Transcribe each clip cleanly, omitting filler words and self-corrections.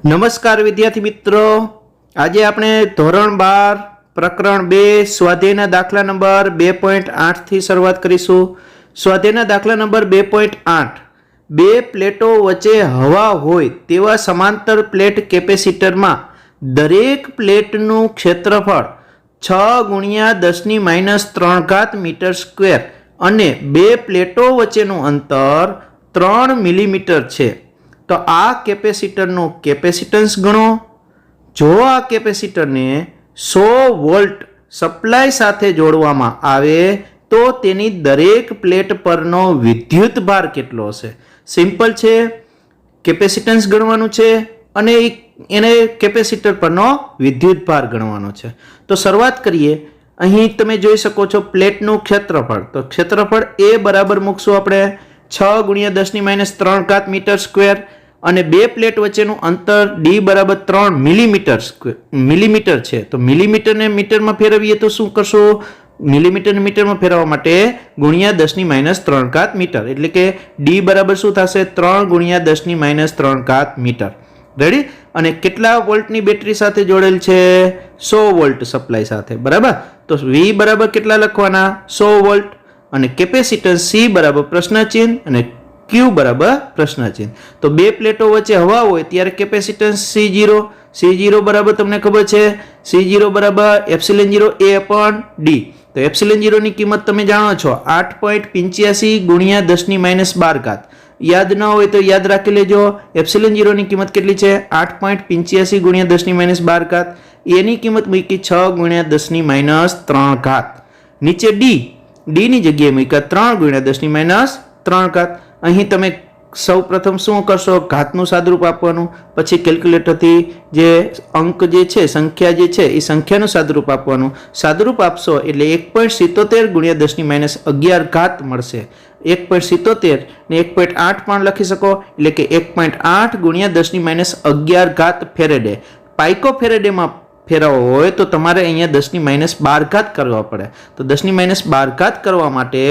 નમસ્કાર વિદ્યાર્થી મિત્રો, આજે આપણે ધોરણ 12 પ્રકરણ 2 સ્વાધ્યાયના દાખલા નંબર 2.8 થી શરૂઆત કરીશું. સ્વાધ્યાયના દાખલા નંબર 2.8, બે પ્લેટો વચ્ચે હવા હોય તેવા સમાંતર પ્લેટ કેપેસિટરમાં દરેક પ્લેટનું ક્ષેત્રફળ 6 × 10⁻³ મીટર સ્ક્વેર અને બે પ્લેટો વચ્ચેનું અંતર 3 મિલીમીટર છે. તો આ કેપેસિટરનું કેપેસિટન્સ ગણો. જો આ કેપેસિટરને 100 વોલ્ટ સપ્લાય સાથે જોડવામાં આવે તો તેની દરેક પ્લેટ પરનો વિદ્યુત ભાર કેટલો હશે. સિમ્પલ છે, કેપેસિટન્સ ગણવાનું છે અને એને કેપેસિટર પરનો વિદ્યુત ભાર ગણવાનો છે. તો શરૂઆત કરીએ. અહીં તમે જોઈ શકો છો પ્લેટનું ક્ષેત્રફળ. તો ક્ષેત્રફળ એ બરાબર મૂકશું આપણે 6 × 10⁻³ મીટર સ્ક્વેર અને બે પ્લેટ વચ્ચેનું અંતર d બરાબર 3 મિલીમીટર છે. તો મિલીમીટરને મીટરમાં ફેરવીએ તો શું કરશો? મિલીમીટરને મીટરમાં ફેરવવા માટે ×10⁻³ મીટર, એટલે કે d બરાબર શું થશે? 3 × 10⁻³ મીટર. રેડી? અને કેટલા વોલ્ટની બેટરી સાથે જોડેલ છે? 100 વોલ્ટ સપ્લાય સાથે. બરાબર? તો v બરાબર કેટલા લખવાના? 100 વોલ્ટ. અને કેપેસિટન્સ C બરાબર પ્રશ્નચિહ્ન અને Q બરાબર પ્રશ્નચિહ્ન. તો બે પ્લેટો વચ્ચે હવા હોય ત્યારે કેપેસિટન્સ C0 બરાબર તમને ખબર છે, C0 બરાબર ε0 A/d. તો ε0 ની કિંમત તમે જાણો છો 8.85 × 10⁻12. યાદ ન હોય તો યાદ રાખી લેજો. ε0 ની કિંમત કેટલી છે? 8.85 × 10⁻12. એની કિંમત મૂકી 6 × 10⁻3. નીચે d ની જગ્યાએ મૂક્યા 3 × 10⁻3. અહીં તમે સૌ પ્રથમ શું કરશો? ઘાતનું સાદરૂપ આપવાનું, પછી કેલ્ક્યુલેટરથી જે અંક જે છે, સંખ્યા જે છે એ સંખ્યાનું સાદરૂપ આપવાનું. સાદરૂપ આપશો એટલે 1.77 × 10⁻11 મળશે. 1.77 ને 1.8 પણ લખી શકો, એટલે કે 1.8 × 10⁻11 ફેરેડે. પાઇકો ફેરેડેમાં ફેરવવો હોય તો તમારે અહીંયા 10⁻12 કરવા પડે. તો 10⁻12 કરવા માટે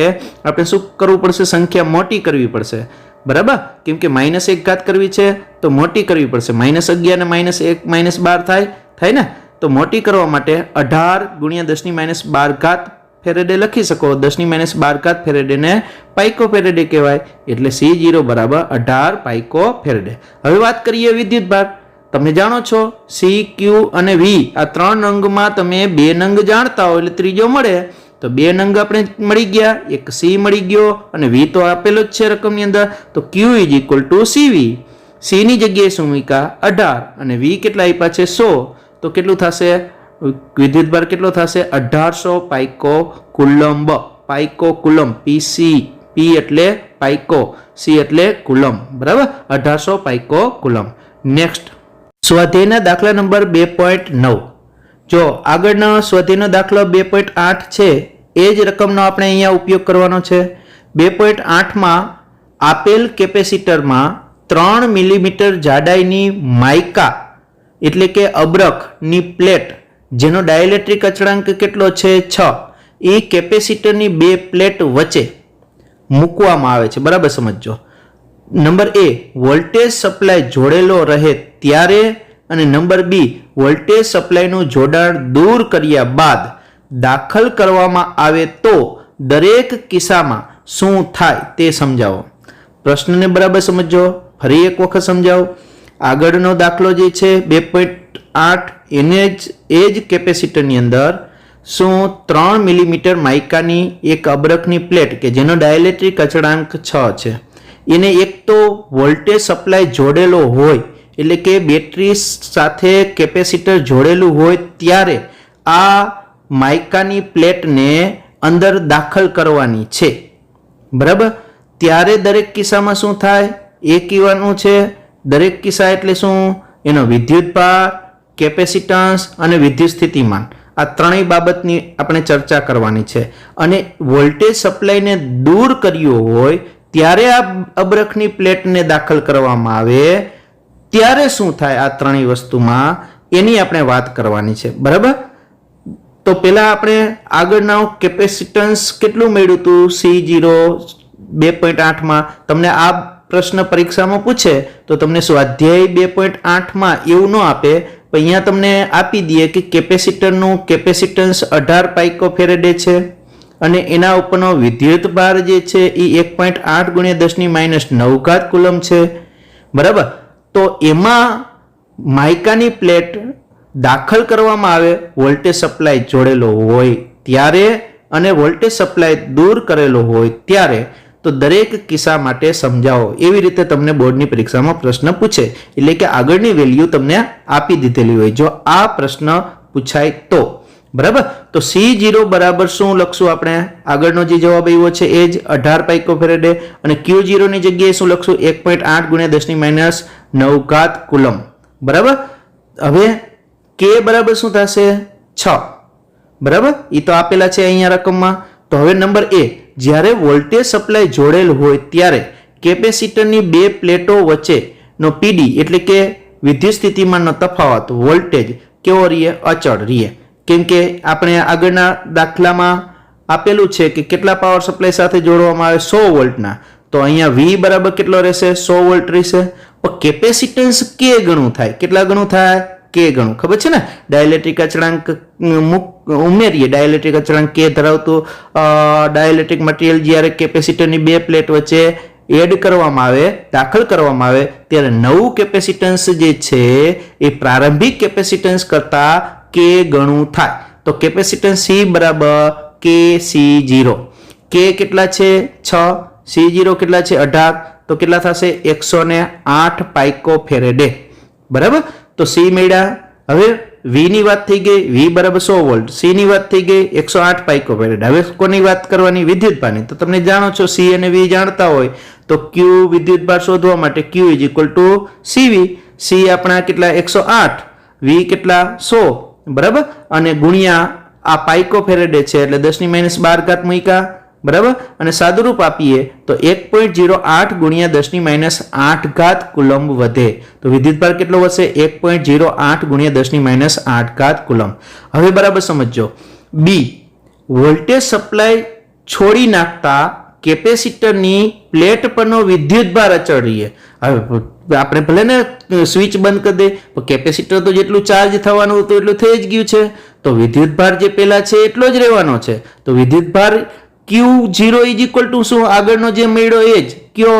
આપણે શું કરવું પડશે? સંખ્યા મોટી કરવી પડશે. બરાબર? કેમ કે -1 કરવી છે તો મોટી કરવી પડશે. -11 ને -1 -12 થાય ને? તો મોટી કરવા માટે 18 × 10⁻12 ફેરેડે લખી શકો. 10⁻12 ફેરેડેને પાઇકો ફેરેડે કહેવાય. એટલે C0 બરાબર 18 પાઇકો ફેરેડે. હવે વાત કરીએ વિદ્યુત ભાર. તમે જાણો છો C, Q અને V આ ત્રણ નંગમાં તમે બે નંગ જાણતા હો એટલે ત્રીજો મળે. તો બે નંગ આપણે મળી ગયા, એક C મળી ગયો અને V તો આપેલો જ છે રકમની અંદર. તો Q = CV. C ની જગ્યાએ શું મૂક્યા? 18 અને V કેટલા આપ્યા છે? 100. તો કેટલું થશે? વિદ્યુત ભાર કેટલો થશે? 1800 pico coulomb. Pico coulomb. PC, P એટલે પાઇકો, C એટલે કુલંબ. બરાબર? 1800 પાઇકો કુલંબ. નેક્સ્ટ સ્વાધ્યાયના દાખલા નંબર 2.9. જો આગળનો સ્વાધ્યાયનો દાખલો 2.8 છે એ જ રકમનો આપણે અહીંયા ઉપયોગ કરવાનો છે. 2.8માં આપેલ કેપેસિટરમાં 3 મિલીમીટર જાડાઈની માઇકા એટલે કે અબરખની પ્લેટ જેનો ડાઇલેક્ટ્રિક અચળાંક કેટલો છે? 6, એ કેપેસિટરની બે પ્લેટ વચ્ચે મૂકવામાં આવે છે. બરાબર સમજો. નંબર A, વોલ્ટેજ સપ્લાય જોડેલો રહે ત્યારે, અને નંબર B, વોલ્ટેજ સપ્લાયનું જોડાણ દૂર કર્યા બાદ દાખલ કરવામાં આવે તો દરેક કિસ્સામાં શું થાય તે સમજાવો. પ્રશ્નને બરાબર સમજો. ફરી એક વખત સમજાવો. આગળનો દાખલો જે છે 2.8 એ જ કેપેસિટરની અંદર શું 3 મિલીમીટર માઇકાની એક અબરખની પ્લેટ કે જેનો ડાઇલેક્ટ્રિક અચળાંક 6 છે, એને એક તો વોલ્ટેજ સપ્લાય જોડેલો હોય એટલે કે બેટરી સાથે કેપેસિટર જોડેલું હોય ત્યારે આ માઇકાની પ્લેટને અંદર દાખલ કરવાની છે. બરાબર? ત્યારે દરેક કિસ્સામાં શું થાય એ કહેવાનું છે. દરેક કિસ્સા એટલે શું? એનો વિદ્યુત ભાર, કેપેસિટન્સ અને વિદ્યુત સ્થિતિમાન, આ ત્રણેય બાબતની આપણે ચર્ચા કરવાની છે. અને વોલ્ટેજ સપ્લાયને દૂર કર્યો હોય ત્યારે આ અબરખની પ્લેટને દાખલ કરવામાં આવે ત્યારે શું થાય આ ત્રણેય વસ્તુમાં, એની આપણે વાત કરવાની છે. બરાબર? તો પહેલા આપણે આગળના કેપેસિટન્સ કેટલું મળ્યું હતું? C0 2.8માં તમને આ પ્રશ્ન પરીક્ષામાં પૂછે તો તમને સ્વાધ્યાય 2.8 માં એવું ન આપે, પણ અહીંયા તમને આપી દે કે કેપેસિટરનું કેપેસિટન્સ 18 પાઇકોફેરેડે છે અને એના ઉપરનો વિદ્યુત ભાર જે છે એ 1.8 × 10⁻⁹ કુલમ છે, બરાબર. તો એમાં માઇકાની પ્લેટ દાખલ કરવામાં આવે વોલ્ટેજ સપ્લાય જોડેલો હોય ત્યારે અને વોલ્ટેજ સપ્લાય દૂર કરેલો હોય ત્યારે, તો દરેક કિસ્સા માટે સમજાવો. એવી રીતે તમને બોર્ડની પરીક્ષામાં પ્રશ્ન પૂછે, એટલે કે આગળની વેલ્યુ તમને આપી દીધેલી હોય જો આ પ્રશ્ન પૂછાય તો, બરાબર. તો C0 બરાબર શું લખશું આપણે? આગળનો જે જવાબ આવ્યો છે એ જ 18 પાઇકોફેરેડે અને Q0 ની જગ્યાએ શું લખશું? 1.8 × 10⁹ કુલમ, બરાબર. હવે K બરાબર શું થશે? 6, બરાબર. એ તો આપેલા છે અહીંયા રકમમાં. તો હવે નંબર એ, જ્યારે વોલ્ટેજ સપ્લાય જોડેલ હોય ત્યારે કેપેસિટરની બે પ્લેટો વચ્ચેનો PD એટલે કે વિદ્યુત સ્થિતિમાનનો તફાવત વોલ્ટેજ કેવો રહીએ? અચળ રહીએ. કેમ કે આપણે આગળના દાખલામાં આપેલું છે કે કેટલા પાવર સપ્લાય સાથે જોડવામાં આવે? 100 વોલ્ટના. તો અહીંયા V બરાબર કેટલો રહેશે? 100 વોલ્ટ રહેશે. પણ કેપેસિટન્સ K ગણું થાય. કેટલા ગણું થાય? K ગણું. ખબર છે ને? ડાયલેક્ટ્રિક અચળાંક ઉમેરીએ, ડાયલેક્ટ્રિક અચળાંક K ધરાવતું ડાયલેક્ટ્રિક મટીરિયલ જ્યારે કેપેસિટરની બે પ્લેટ વચ્ચે એડ કરવામાં આવે, દાખલ કરવામાં આવે ત્યારે નવું કેપેસિટન્સ જે છે એ પ્રારંભિક કેપેસિટન્સ કરતા K ગણું થાય. તો કેપેસિટન્સ C બરાબર KC0. K કેટલા છે? 6. C0 કેટલા છે? 18. તો કેટલા થશે? 108 પાઇકોફેરેડે, બરાબર. તો C મળ્યા. હવે V ની વાત થઈ ગઈ, V બરાબર 100 વોલ્ટ. C ની વાત થઈ ગઈ 108 પાઇકોફેરેડ. હવે કોની વાત કરવાની? વિદ્યુતભારની. તો તમે જાણો છો C અને V જાણતા હોય તો Q વિદ્યુતભાર શોધવા માટે Q = CV. C આપણા કેટલા? 108. V કેટલા? 100, બરાબર. અને ગુણ્યા આ પાઇકોફેરેડે છે એટલે 10⁻12 મૂક્યા, બરાબર. અને સાદુરૂપ આપીએ તો 1.08 × 10⁻8 કુલમ વધે. તો વિદ્યુતભાર કેટલો વધશે? 1.08 × 10⁻8 કુલમ. હવે બરાબર સમજો. B, વોલ્ટેજ સપ્લાય છોડી નાખતા કેપેસિટરની પ્લેટ પરનો વિદ્યુતભાર અચળ રહીએ. હવે આપણે ભલે ને સ્વિચ બંધ કરી દે, પણ કેપેસિટર તો જેટલું ચાર્જ થવાનું હતું એટલું થઈ જ ગયું છે. તો વિદ્યુતભાર જે પેલા છે એટલો જ રહેવાનો છે. તો વિદ્યુતભાર Q0 = શું? આગળનો જે મળ્યો એ જ કયો?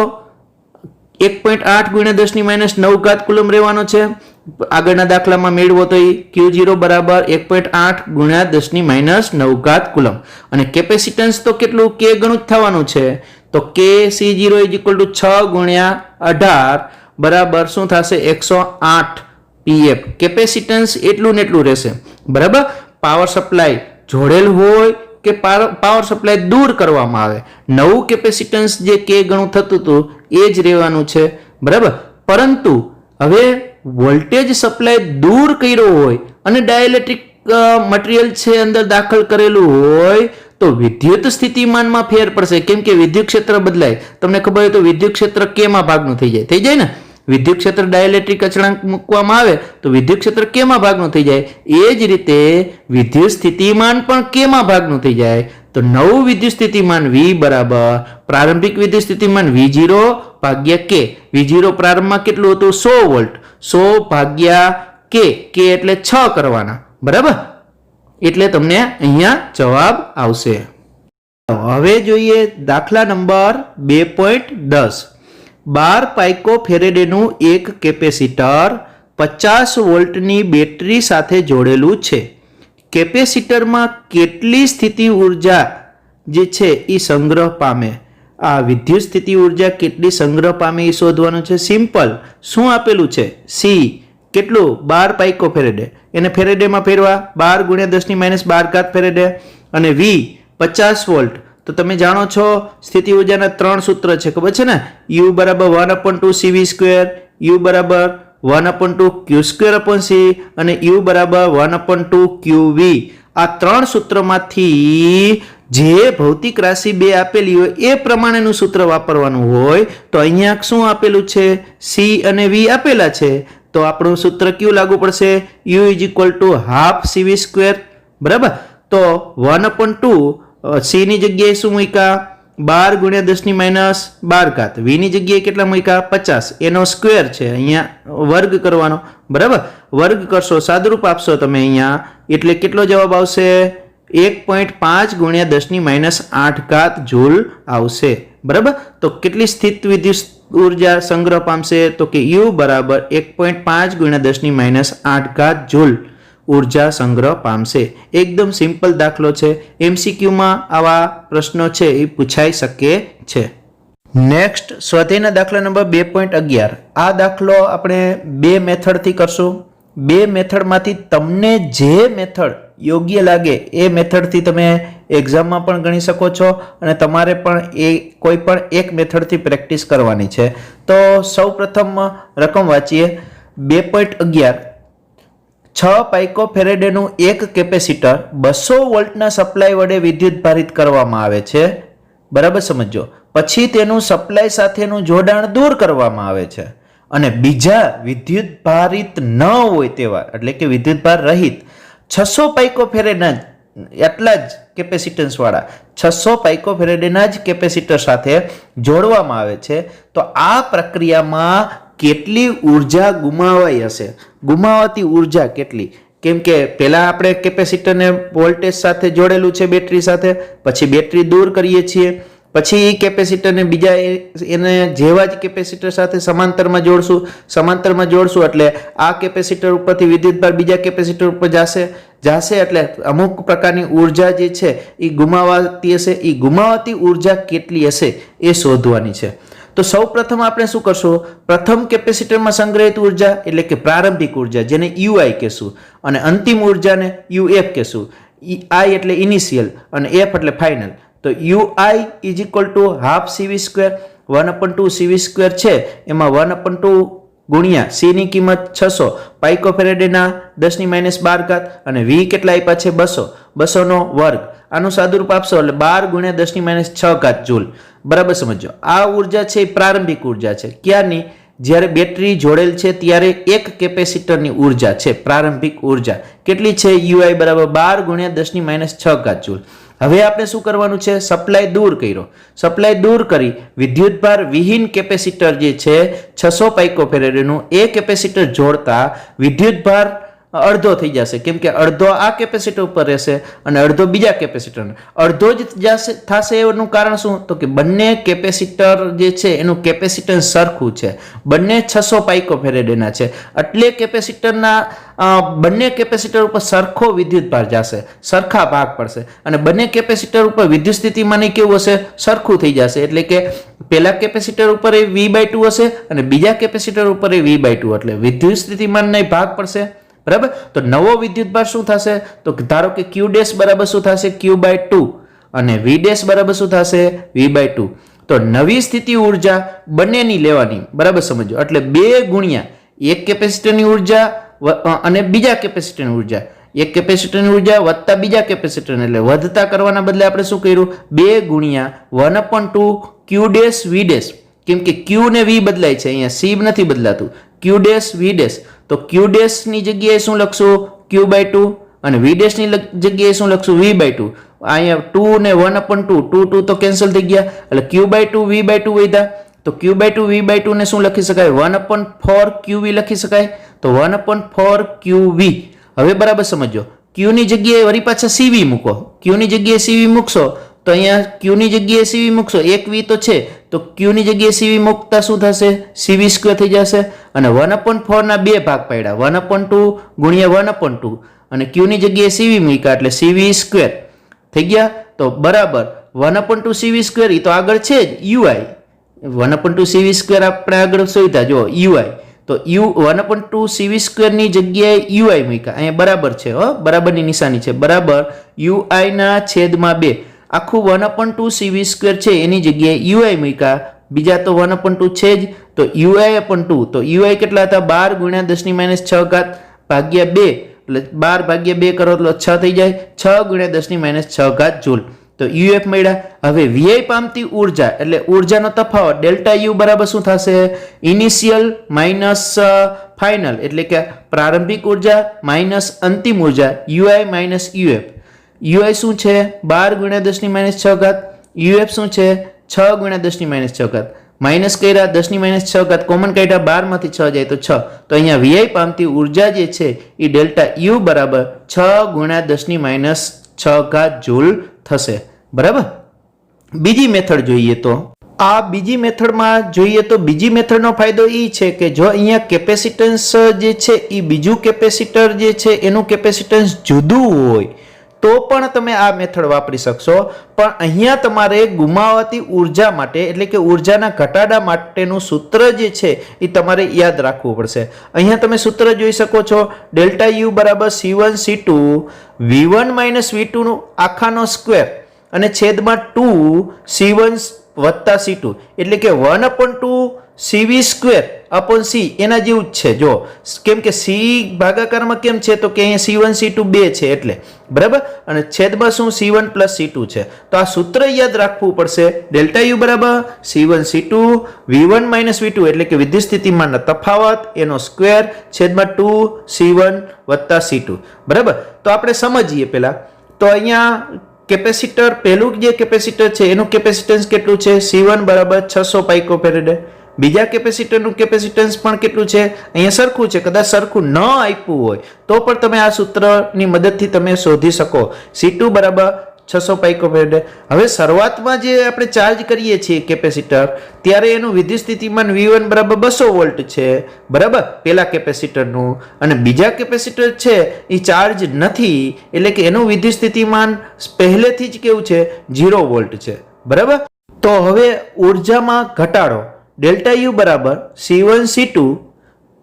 1.8 × 10⁻9 કુલમ રહેવાનો છે. આગળના દાખલામાં મેળવો તો Q0 બરાબર 1.8 × 10⁻9 કુલમ. અને કેપેસિટન્સ તો કેટલું? K ગણું જ થવાનું છે. તો KC0 = 6 × 18 બરાબર શું થશે? 108 PF. કેપેસિટન્સ એટલું ને એટલું રહેશે, બરાબર. પાવર સપ્લાય જોડેલ હોય કે પાવર સપ્લાય દૂર કરવામાં આવે, નવું કેપેસિટન્સ જે K ગણું થતું હતું એ જ રહેવાનું છે, બરાબર. પરંતુ હવે વોલ્ટેજ સપ્લાય દૂર કર્યો હોય અને ડાયલેક્ટ્રિક મટીરિયલ છે અંદર દાખલ કરેલું હોય તો વિદ્યુત સ્થિતિમાનમાં ફેર પડશે. કેમ કે વિદ્યુત ક્ષેત્ર બદલાય. તમને ખબર હોય તો વિદ્યુત ક્ષેત્ર કેમાં ભાગનું થઈ જાય ને? વિદ્યુત ક્ષેત્ર ડાયલેક્ટ્રિક અચળાંક મૂકવામાં આવે તો વિદ્યુત ક્ષેત્ર કેમાં ભાગનું થઈ જાય? એ જ રીતે વિદ્યુત સ્થિતિમાન પણ કેમાં ભાગનું થઈ જાય? તો નવું વિદ્યુત સ્થિતિમાન V બરાબર પ્રારંભિક વિદ્યુત સ્થિતિમાન V0 ભાગ્યા K. V0 પ્રારંભમાં કેટલું હતું? 100 વોલ્ટ. 100 ભાગ્યા K. K એટલે 6 કરવાના, બરાબર. એટલે તમને અહીંયા જવાબ આવશે. હવે જોઈએ દાખલા નંબર 2.10. 12 પાઇકોફેરેડેનું એક કેપેસિટર 50 વોલ્ટની બેટરી સાથે જોડેલું છે. કેપેસિટરમાં કેટલી સ્થિતિ ઉર્જા જે છે એ સંગ્રહ પામે? આ વિદ્યુત સ્થિતિ ઉર્જા કેટલી સંગ્રહ પામે એ શોધવાનું છે. સિમ્પલ. શું આપેલું છે? C કેટલું? 12 પાઇકોફેરેડે. એને ફેરેડેમાં ફેરવા 12 × 10⁻12 ફેરેડે. અને V 50 વોલ્ટ. તો તમે જાણો છો સ્થિતિ ઉર્જાના 3 સૂત્ર છે, ખબર છે ને? U બરાબર 1/2 CV², U બરાબર 1/2 Q²/C અને U બરાબર 1/2 QV. આ 3 સૂત્રમાંથી જે ભૌતિક રાશિ બે આપેલી હોય એ પ્રમાણેનું સૂત્ર વાપરવાનું હોય. તો અહીંયા શું આપેલું છે? C અને V આપેલા છે. તો આપણું સૂત્ર કયું લાગુ પડશે? U = ½ CV², બરાબર. તો 1/2 C ની જગ્યાએ શું મૂક્યા? 12 ગુણ્યા 10⁻12 v ની જગ્યાએ કેટલા મૂક્યા 50 એનો સ્ક્વેર છે અહીંયા વર્ગ કરવાનો બરાબર વર્ગ કરશો સાદુરૂપ આપશો તમે અહીંયા એટલે કેટલો જવાબ આવશે 1.5 ગુણ્યા 10⁻8 જૂલ આવશે બરાબર તો કેટલી સ્થિત વિદ્યુત ઉર્જા સંગ્રહ પામશે તો કે U બરાબર 1.5 ગુણ્યા 10⁻8 જૂલ ઉર્જા સંગ્રહ પામશે એકદમ સિમ્પલ દાખલો છે MCQ માં આવા પ્રશ્નો છે એ પૂછાઈ શકે છે નેક્સ્ટ સ્વાધ્યાયના દાખલા નંબર 2.11 આ દાખલો આપણે બે મેથડથી કરશું બે મેથડમાંથી તમને જે મેથડ યોગ્ય લાગે એ મેથડથી તમે એક્ઝામમાં પણ ગણી શકો છો અને તમારે પણ એ કોઈ પણ એક મેથડથી પ્રેક્ટિસ કરવાની છે તો સૌપ્રથમ રકમ વાંચીએ 2.11 6 પાઇકોફેરેડેનું એક કેપેસિટર 200 વોલ્ટના સપ્લાય વડે વિદ્યુત ભારિત કરવામાં આવે છે બરાબર સમજો પછી તેનું સપ્લાય સાથેનું જોડાણ દૂર કરવામાં આવે છે અને બીજા વિદ્યુત ભારિત ન હોય તેવા એટલે કે વિદ્યુત ભાર રહિત 600 પાઇકોફેરેડના એટલા જ કેપેસિટન્સ વાળા 600 પાઇકોફેરેડના જ કેપેસિટર સાથે જોડવામાં આવે છે તો આ પ્રક્રિયામાં કેટલી ઉર્જા ગુમાવાઈ હશે ગુમાવાતી ઉર્જા કેટલી કેમ કે પહેલા આપણે કેપેસિટરને વોલ્ટેજ સાથે જોડેલું છે બેટરી સાથે પછી બેટરી દૂર કરીએ છીએ પછી એ કેપેસિટરને બીજા એને જેવા જ કેપેસિટર સાથે સમાંતરમાં જોડશું એટલે આ કેપેસિટર ઉપરથી વિદ્યુતભાર બીજા કેપેસિટર ઉપર જશે એટલે અમુક પ્રકારની ઉર્જા જે છે એ ગુમાવાતી હશે એ ગુમાવાતી ઉર્જા કેટલી હશે એ શોધવાની છે તો સૌપ્રથમ આપણે શું કરશું પ્રથમ કેપેસિટરમાં સંગ્રહિત ઉર્જા એટલે કે પ્રારંભિક ઉર્જા જેને UI કહેશું અને અંતિમ ઉર્જાને UF કહેશું I એટલે ઇનિશિયલ અને F એટલે ફાઇનલ તો UI is equal to half CV² 1/2 CV² છે એમાં 1/2 ગુણ્યા C ની કિંમત 600 પાઇકોફેરેડેના 10⁻12 અને V કેટલા આપ્યા છે 200 નો વર્ગ આનું સાદુરૂપ આપશો એટલે 12 ગુણ્યા 10⁻6 જૂલ બરાબર સમજો આ ઉર્જા છે પ્રારંભિક ઉર્જા છે ક્યારની જ્યારે બેટરી જોડેલ છે ત્યારે એક કેપેસિટરની ઉર્જા છે પ્રારંભિક ઉર્જા કેટલી છે UI બરાબર 12 ગુણ્યા 10⁻6 જૂલ હવે આપણે શું કરવાનું છે સપ્લાય દૂર કર્યો સપ્લાય દૂર કરી વિદ્યુતભાર વિહીન કેપેસિટર જે છે 600 પાઇકોફેરેડનું એ કેપેસિટર જોડતા વિદ્યુતભાર અડધો થઈ જશે કેમ કે અડધો આ કેપેસિટર ઉપર રહેશે અને અડધો બીજા કેપેસિટર અડધો જ થશે એનું કારણ શું તો કે બંને કેપેસિટર જે છે એનું કેપેસિટન્સ સરખું છે બંને 600 પાઇકોફેરેડના છે એટલે કેપેસિટરના બંને કેપેસિટર ઉપર સરખો વિદ્યુતભાર જશે સરખા ભાગ પડશે અને બંને કેપેસિટર ઉપર વિદ્યુત સ્થિતિમાન કેવું હશે સરખું થઈ જશે એટલે કે પહેલા કેપેસિટર ઉપર એ V/2 હશે અને બીજા કેપેસિટર ઉપર એ V/2 એટલે વિદ્યુત સ્થિતિમાનનો ભાગ પડશે બરાબર તો નવો વિદ્યુતભાર શું થશે તો ધારો કે Q' બરાબર શું થશે Q/2 અને V' બરાબર શું થશે V/2 તો નવી સ્થિતિ ઉર્જા બંનેની લેવાની બરાબર સમજો એટલે 2 ગુણ્યા એક કેપેસિટરની ઉર્જા અને બીજા કેપેસિટરની ઉર્જા એક કેપેસિટરની ઉર્જા વત્તા બીજા કેપેસિટર એટલે વધતા કરવાના બદલે આપણે શું કર્યું 2 ગુણ્યા 1/2 Q' V' કેમ કે Q ને V બદલાય છે અહીંયા C નથી બદલાતું Q' V' તો Q' ની જગ્યાએ શું લખશું Q/2 અને V' ની જગ્યાએ શું લખશું V/2 અહીંયા 2 ને 1/2 2 તો કેન્સલ થઈ ગયા એટલે Q/2 V/2 વધ્યા તો Q/2 V/2 ને શું લખી શકાય 1/4 QV લખી શકાય તો 1/4 QV હવે બરાબર સમજો Q ની જગ્યાએ વળી પાછા CV મૂકો Q ની જગ્યાએ CV મૂકશો તો અહીંયા Q ની જગ્યાએ CV મૂકશો એક V તો છે તો Q ની જગ્યાએ CV મૂકતા શું થશે CV² થઈ જશે અને 1/4 ના બે ભાગ પાડ્યા 1/2 ગુણ્યા 1/2 અને Q ની જગ્યાએ CV મૂક્યા એટલે CV² થઈ ગયા તો બરાબર 1/2 CV² એ તો આગળ છે જ UI 1/2 CV² આપણે આગળ શોધ્યા જો UI તો 1/2 CV² ની જગ્યાએ UI મૂક્યા અહીંયા બરાબર છે બરાબરની નિશાની છે બરાબર UI ના છેદમાં 2 આખું 1/2 CV² છે એની જગ્યાએ UI મૂક્યા બીજા તો 1/2 છે જ તો UI/2 તો UI કેટલા હતા 12 ગુણ્યા 10⁻6 ભાગ્યા 2 એટલે 12 ભાગ્યા 2 કરો એટલે 6 થઈ જાય 6 ગુણ્યા 10⁻6 જૂલ તો UF મળ્યા હવે VI પામતી ઉર્જા એટલે ઉર્જાનો તફાવત ડેલ્ટા U બરાબર શું થશે ઇનિશિયલ માઇનસ ફાઇનલ એટલે કે પ્રારંભિક ઉર્જા માઇનસ અંતિમ ઉર્જા UI માઇનસ UF UI શું છે 12 ગુણ્યા 10⁻6 યુએફ શું છે 6 ગુણ્યા 10 ની માઇનસ 6 ઘાત માઇનસ કર્યા 10 ની માઇનસ 6 ઘાત કોમન કાઢ્યા 12 માંથી 6 જાય તો 6 તો અહીંયા વીઆઈ પામતી ઉર્જા જે છે એ ડેલ્ટા યુ બરાબર 6 ગુણ્યા 10 ની માઇનસ 6 ઘાત જૂલ થશે બરાબર. બીજી મેથડ જોઈએ તો આ બીજી મેથડમાં જોઈએ તો બીજી મેથડનો ફાયદો એ છે કે જો અહીંયા કેપેસિટન્સ જે છે એ બીજું કેપેસિટર જે છે એનું કેપેસિટન્સ જુદું હોય તો પણ તમે આ મેથડ વાપરી શકશો, પણ અહીંયા તમારે ગુમાવાતી ઉર્જા માટે એટલે કે ઉર્જાના ઘટાડા માટેનું સૂત્ર જે છે એ તમારે યાદ રાખવું પડશે. અહીંયા તમે સૂત્ર જોઈ શકો છો ડેલ્ટા યુ બરાબર C1 C2 V1 minus V2 નું આખાનો સ્ક્વેર અને છેદમાં 2 C1 વત્તા C2 એટલે કે 1/2 CV સ્ક્વેર અપોન C એના જેવું જ છે. જો કેમ કે C ભાગાકારમાં કેમ છે તો કે અહીંયા C1 C2 2 છે એટલે બરાબર, અને છેદમાં શું C1 પ્લસ C2 છે. તો આ સૂત્ર યાદ રાખવું પડશે ડેલ્ટા યુ બરાબર C1 C2 V1 minus V2 એટલે કે વિદ્યુત સ્થિતિમાનના તફાવત એનો સ્ક્વેર છેદમાં 2 C1 વત્તા C2 બરાબર. તો આપણે સમજીએ પહેલા તો અહીંયા કેપેસિટર પહેલું જે કેપેસિટર છે એનું કેપેસિટન્સ કેટલું છે C1 બરાબર 600 પાઇકોફેરેડ. બીજા કેપેસિટરનું કેપેસિટન્સ પણ કેટલું છે અહીંયા સરખું છે, કદાચ સરખું ન આપ્યું હોય તો પણ તમે આ સૂત્રની મદદથી તમે શોધી શકો C2 બરાબર 600 પાઇકોફેરેડ. હવે શરૂઆતમાં જે આપણે ચાર્જ કરીએ છીએ કેપેસિટર ત્યારે એનું વિદ્યુત સ્થિતિમાન V1 બરાબર 200 વોલ્ટ છે બરાબર પેલા કેપેસિટરનું, અને બીજા કેપેસિટર છે એ ચાર્જ નથી એટલે કે એનું વિદ્યુત સ્થિતિમાન પહેલેથી જ કેવું છે 0 વોલ્ટ છે બરાબર. તો હવે ઉર્જામાં ઘટાડો ડેલ્ટા યુ બરાબર C1 C2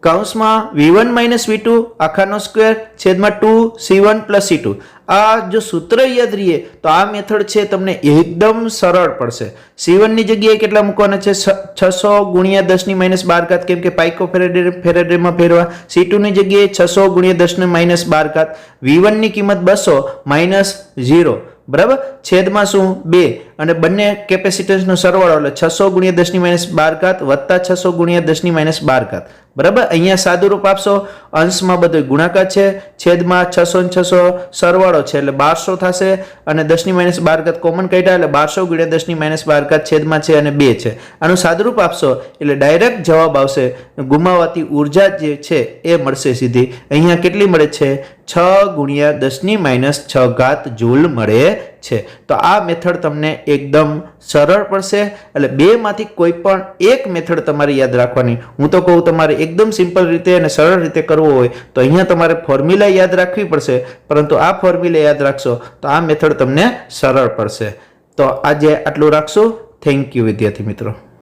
કૌંસમાં V1 માઇનસ V2 આખાનો સ્ક્વેર છેદમાં 2 C1 પ્લસ C2. આ જો સૂત્ર યાદ રહીએ તો આ મેથડ છે તમને એકદમ સરળ પડશે. C1 ની જગ્યાએ કેટલા મૂકવાના છે 600 ગુણ્યા 10 ની માઇનસ 12 ઘાત કેમ કે પાઇકો ફેરેડમાં ફેરવા. C2 ની જગ્યાએ 600 ગુણ્યા 10 ની માઇનસ 12 ઘાત V1 ની કિંમત 200 માઇનસ 0 બરાબર છેદમાં શું 2 અને બંને કેપેસિટન્સનો સરવાળો એટલે 600 ગુણ્યા 10 ની માઇનસ 12 ઘાત વત્તા 600 ગુણ્યા 10 ની માઇનસ 12 ઘાત બરાબર. અહીંયા સાદું રૂપ આપશો, અંશમાં બધો ગુણાકાર છે, છેદમાં 600 ને 600 સરવાળો છે એટલે 1200 થશે અને 10 ની માઇનસ 12 ઘાત કોમન કાઢ્યા એટલે 1200 ગુણ્યા 10 ની માઇનસ 12 ઘાત છેદમાં છે અને 2 છે. આનું સાદું રૂપ આપશો એટલે ડાયરેક્ટ જવાબ આવશે ગુમાવાતી ઉર્જા જે છે એ મળશે સીધી. અહીંયા કેટલી મળે છે 6 ગુણ્યા 10 ની માઇનસ 6 ઘાત જૂલ મળે છે. તો આ મેથડ તમને એકદમ સરળ પડશે એટલે બે માંથી કોઈ પણ એક મેથડ તમારે યાદ રાખવાની. હું તો કહું તમારે એકદમ સિમ્પલ રીતે અને સરળ રીતે કરવો હોય તો અહીંયા તમારે ફોર્મ્યુલા યાદ રાખવી પડશે, પરંતુ આ ફોર્મ્યુલા યાદ રાખશો તો આ મેથડ તમને સરળ પડશે. તો આજે આટલું રાખશો. થેન્ક યુ વિદ્યાર્થી મિત્રો.